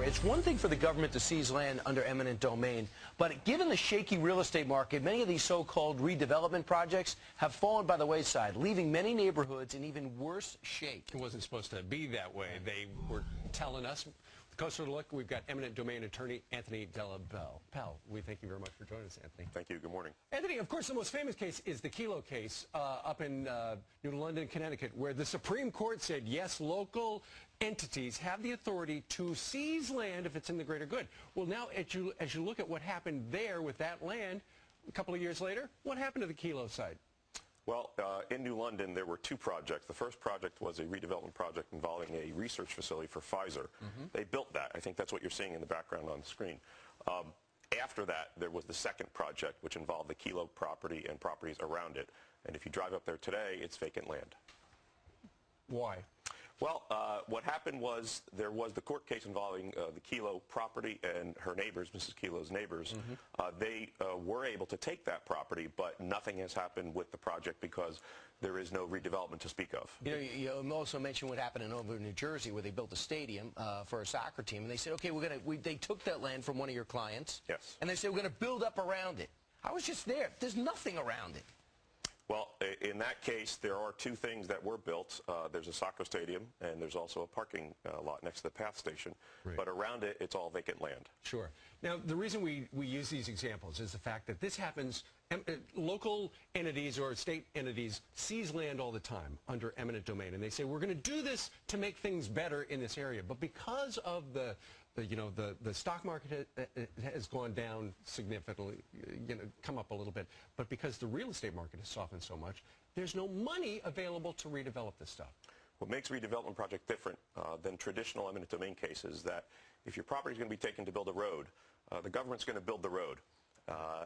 story. It's one thing for the government to seize land under eminent domain, but given the shaky real estate market, many of these so-called redevelopment projects have fallen by the wayside, leaving many neighborhoods in even worse shape. It wasn't supposed to be that way. They were telling us. Closer to look, we've got eminent domain attorney Anthony Della Pelle. We thank you very much for joining us, Anthony. Thank you. Good morning. Anthony, of course, the most famous case is the Kelo case up in New London, Connecticut, where the Supreme Court said, yes, local entities have the authority to seize land if it's in the greater good. Well, now, as you look at what happened there with that land, a couple of years later, what happened to the Kelo site? Well, in New London, there were two projects. The first project was a redevelopment project involving a research facility for Pfizer. They built that. I think that's what you're seeing in the background on the screen. After that, there was the second project, which involved the Kelo property and properties around it. And if you drive up there today, it's vacant land. Why? Well, what happened was there was the court case involving the Kelo property and her neighbors, Mrs. Kelo's neighbors. They were able to take that property, but nothing has happened with the project because there is no redevelopment to speak of. You know, you also mentioned what happened over in New Jersey where they built a stadium for a soccer team, and they said, okay, they took that land from one of your clients. Yes. And they said, we're going to build up around it. I was just there. There's nothing around it. Well, in that case, there are two things that were built. There's a soccer stadium, and there's also a parking lot next to the PATH station. Right. But around it, it's all vacant land. Sure. Now, the reason we use these examples is the fact that this happens, local entities or state entities seize land all the time under eminent domain, and they say, we're going to do this to make things better in this area. But because of the stock market has gone down significantly, come up a little bit, but because the real estate market has softened so much, there's no money available to redevelop this stuff. What makes a redevelopment project different than traditional eminent domain cases is that if your property is going to be taken to build a road, the government's going to build the road.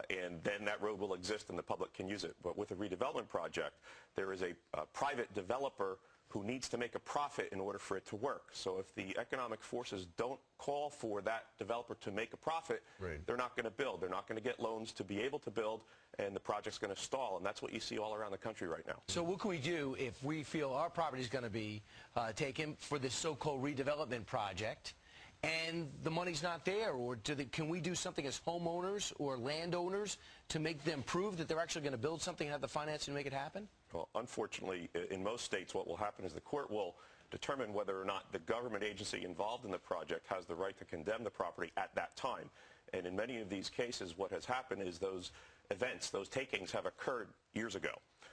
And then that road will exist and the public can use it. But with a redevelopment project, there is a private developer who needs to make a profit in order for it to work. So if the economic forces don't call for that developer to make a profit, right, they're not going to build. They're not going to get loans to be able to build, and the project's going to stall. And that's what you see all around the country right now. So what can we do if we feel our property is going to be taken for this so-called redevelopment project and the money's not there? Or can we do something as homeowners or landowners to make them prove that they're actually going to build something and have the financing to make it happen? Well, unfortunately, in most states, what will happen is the court will determine whether or not the government agency involved in the project has the right to condemn the property at that time. And in many of these cases, what has happened is those events, those takings have occurred years ago.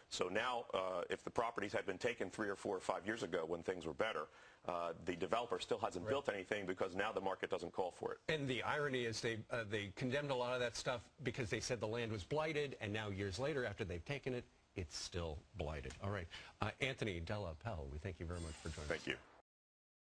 So now, if the properties had been taken 3 or 4 or 5 years ago when things were better, the developer still hasn't built anything because now the market doesn't call for it. And the irony is they condemned a lot of that stuff because they said the land was blighted, and now years later, after they've taken it, it's still blighted. All right. Anthony Della Pelle, we thank you very much for joining us. Thank you.